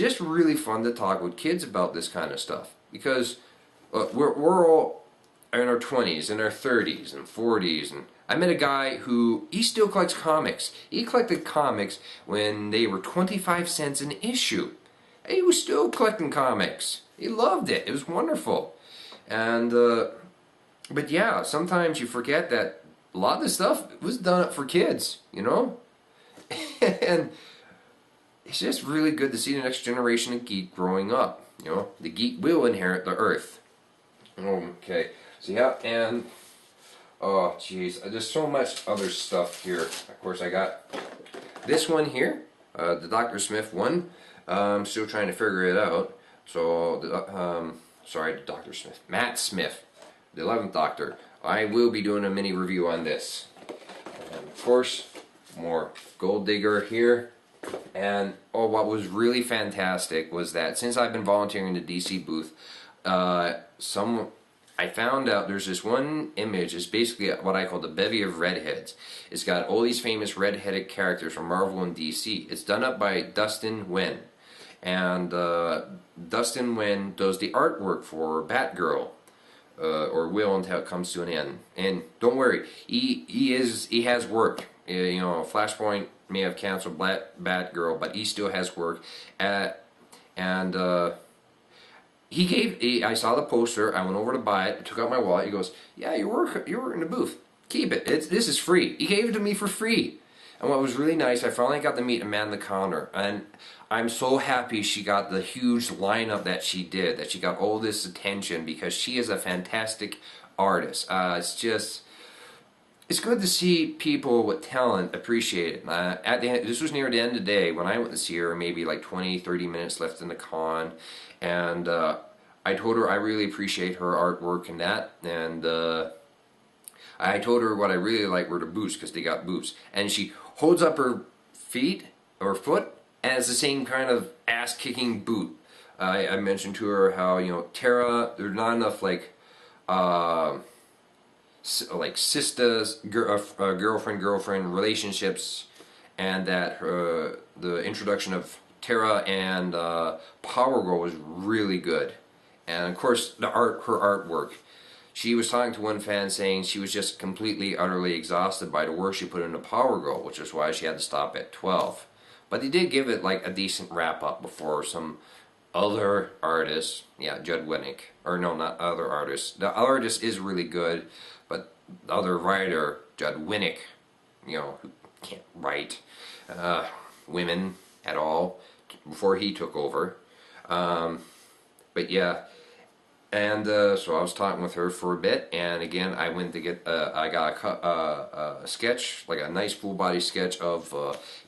just really fun to talk with kids about this kind of stuff, because we're all in our 20s, in our 30s and 40s, and I met a guy who, he still collects comics. He collected comics when they were 25 cents an issue. He was still collecting comics. He loved it. It was wonderful. And but yeah, sometimes you forget that a lot of this stuff was done for kids, you know? And it's just really good to see the next generation of geek growing up. You know, the geek will inherit the earth. Okay, so yeah, and oh jeez, there's so much other stuff here. Of course, I got this one here, the Dr. Smith one. I'm still trying to figure it out. So, sorry, Dr. Smith, Matt Smith, the 11th Doctor. I will be doing a mini review on this. And of course, more Gold Digger here. And oh, what was really fantastic was that since I've been volunteering in the DC booth, I found out there's this one image. It's basically what I call the bevy of redheads. It's got all these famous redheaded characters from Marvel and DC. It's done up by Dustin Nguyen, and Dustin Nguyen does the artwork for Batgirl, or will until it comes to an end. And don't worry, he has work. You know, Flashpoint may have canceled Batgirl, but he still has work. I saw the poster. I went over to buy it. I took out my wallet. He goes, "Yeah, you work in the booth. Keep it. This is free." He gave it to me for free. And what was really nice, I finally got to meet Amanda Conner, and I'm so happy she got the huge lineup that she did. That she got all this attention, because she is a fantastic artist. It's good to see people with talent appreciate it. At the end, this was near the end of the day when I went to see her, maybe like 20-30 minutes left in the con, and I told her I really appreciate her artwork and that, and I told her what I really like were the boots, because they got boots, and she holds up her feet or foot, and it's the same kind of ass-kicking boot. I mentioned to her how, you know, Tara, there's not enough like sisters, girlfriend relationships, and that the introduction of Tara and Power Girl was really good. And of course, her artwork. She was talking to one fan saying she was just completely, utterly exhausted by the work she put into Power Girl, which is why she had to stop at 12. But they did give it like a decent wrap up before some other artists, yeah, Judd Winnick, or no, not other artists. The artist is really good, but the other writer, Judd Winnick, you know, who can't write women at all, before he took over. But yeah, and so I was talking with her for a bit, and again I went to get I got a sketch, like a nice full body sketch of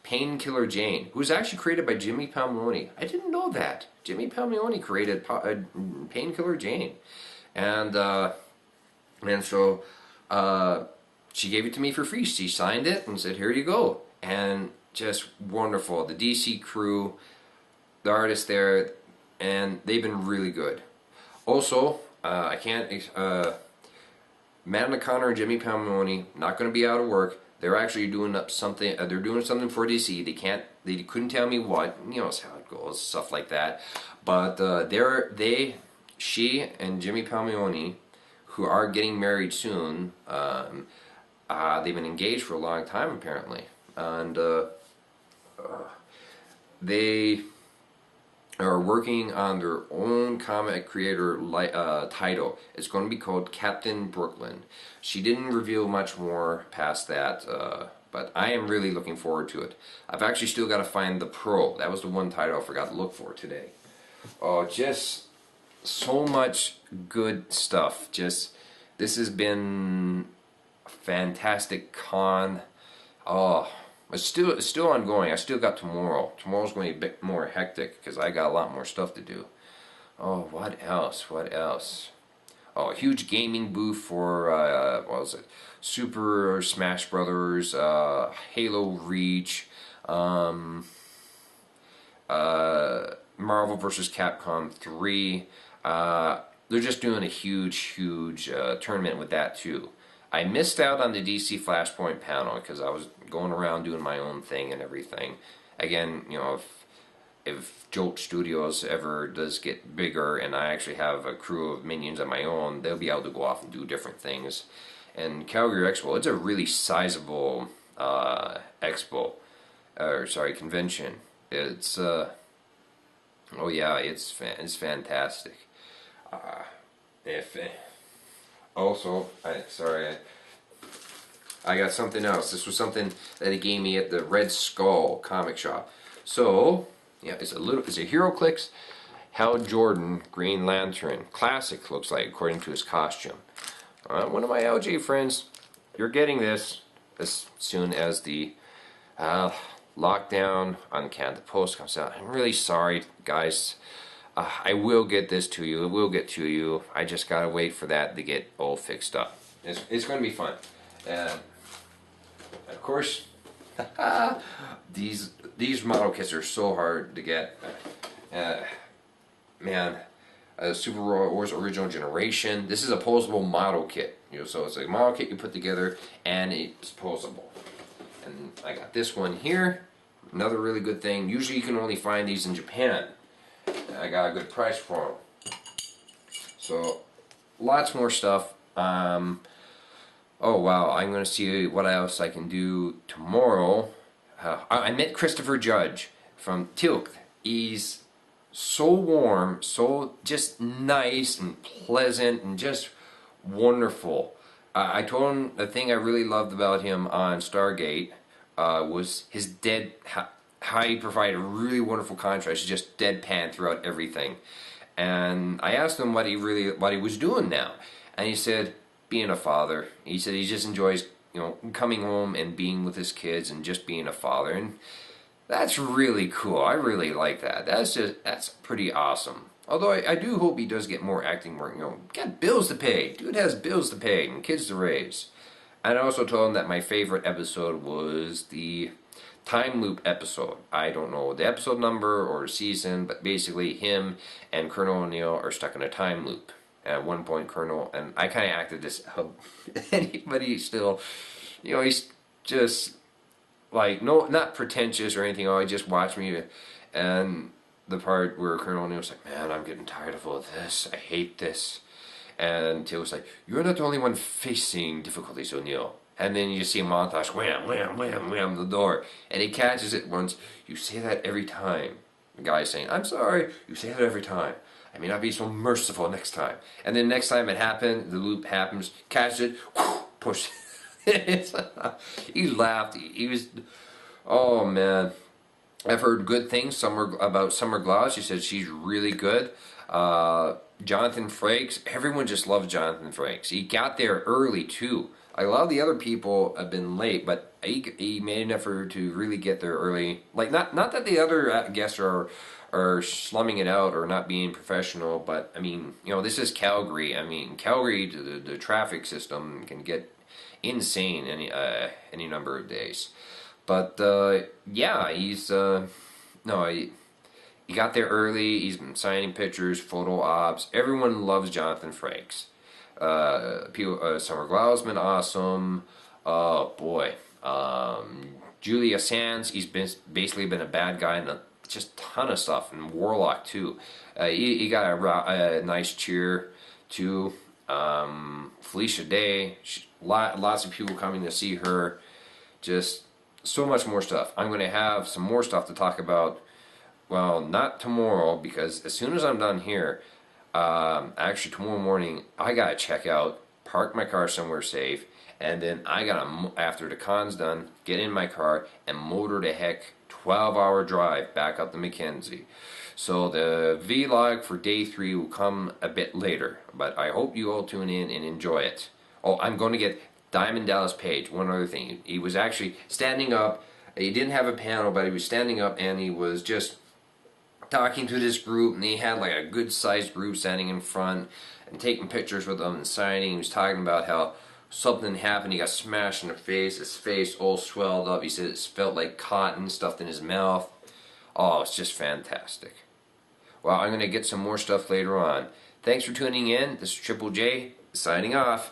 Painkiller Jane, who was actually created by Jimmy Palmiotti. I didn't know that Jimmy Palmiotti created Painkiller Jane, and so she gave it to me for free. She signed it and said, "Here you go," and just wonderful. The DC crew, the artists there, and they've been really good. Also, I can't. Matt McConnor and Jimmy Palmiotti not going to be out of work. They're actually doing up something. They're doing something for DC. They couldn't tell me what. You know how it goes, stuff like that. But she and Jimmy Palmiotti, who are getting married soon. They've been engaged for a long time apparently, and they are working on their own comic creator title. It's going to be called Captain Brooklyn. She didn't reveal much more past that, but I am really looking forward to it. I've actually still got to find the Pro. That was the one title I forgot to look for today. Oh, just so much good stuff. This has been a fantastic con. Oh, it's still ongoing. I still got tomorrow. Tomorrow's going to be a bit more hectic because I got a lot more stuff to do. Oh, what else? What else? Oh, a huge gaming booth for what was it? Super Smash Brothers, Halo Reach, Marvel vs. Capcom 3. They're just doing a huge tournament with that too. I missed out on the DC Flashpoint panel because I was going around doing my own thing and everything. Again, you know, if Jolt Studios ever does get bigger and I actually have a crew of minions of my own, they'll be able to go off and do different things. And Calgary Expo, it's a really sizable expo, or sorry, convention. It's oh yeah, it's fantastic. If also, I got something else. This was something that he gave me at the Red Skull comic shop. So yeah, it's a HeroClix Hal Jordan Green Lantern classic, looks like, according to his costume. One of my LJ friends, you're getting this as soon as the lockdown on Canada Post comes out. I'm really sorry, guys. I will get this to you. It will get to you. I just gotta wait for that to get all fixed up. It's going to be fun. And of course, these model kits are so hard to get. Man, Super Wars Original Generation. This is a posable model kit. So it's a model kit you put together, and it's posable. And I got this one here. Another really good thing. Usually you can only find these in Japan. I got a good price for them. So lots more stuff. Oh wow, I'm going to see what else I can do tomorrow. I met Christopher Judge from Tilk. He's so warm, so just nice and pleasant and just wonderful. I told him the thing I really loved about him on Stargate was his how he provided a really wonderful contrast, just deadpan throughout everything. And I asked him what he was doing now, and he said, being a father. He said he just enjoys, coming home and being with his kids and just being a father, and that's really cool. I really like that. That's pretty awesome. Although I do hope he does get more acting work. Got bills to pay. Dude has bills to pay and kids to raise. And I also told him that my favorite episode was the time loop episode. I don't know the episode number or season, but basically him and Colonel O'Neill are stuck in a time loop. At one point, Colonel, and I kind of acted this out, but he's still, he's just like, no, not pretentious or anything. Oh, he just watched me, and the part where Colonel O'Neill's like, man, I'm getting tired of all this. I hate this. And Till was like, you're not the only one facing difficulties, O'Neill. And then you see a montage, wham, wham, wham, wham, the door. And he catches it once. You say that every time. The guy's saying, I'm sorry. You say that every time. I may not be so merciful next time. And then next time it happened, the loop happens, catch it, whoosh, push. He laughed. He was, oh man. I've heard good things about Summer Glau. She said she's really good. Jonathan Frakes, everyone just loves Jonathan Frakes. He got there early too. A lot of the other people have been late, but he made an effort to really get there early. Like not that the other guests are slumming it out or not being professional, but I mean, this is Calgary. I mean, Calgary, the traffic system can get insane any number of days. But yeah, he's he got there early. He's been signing pictures, photo ops. Everyone loves Jonathan Frakes. Summer Glau's been awesome. Oh boy, Julia Sands. He's basically been a bad guy in just ton of stuff, and Warlock too. He got a nice cheer too. Felicia Day. Lots of people coming to see her. Just so much more stuff. I'm going to have some more stuff to talk about. Well, not tomorrow, because as soon as I'm done here, actually tomorrow morning, I gotta check out, park my car somewhere safe, and then I gotta, after the con's done, get in my car and motor the heck 12-hour drive back up to Mackenzie. So the vlog for day 3 will come a bit later, but I hope you all tune in and enjoy it. Oh, I'm going to get Diamond Dallas Page. One other thing, he was actually standing up. He didn't have a panel, but he was standing up and he was just talking to this group, and he had like a good sized group standing in front and taking pictures with them and signing. He was talking about how something happened. He got smashed in the face, his face all swelled up. He said it felt like cotton stuffed in his mouth. Oh, it's just fantastic. Well, I'm going to get some more stuff later on. Thanks for tuning in. This is Triple J signing off.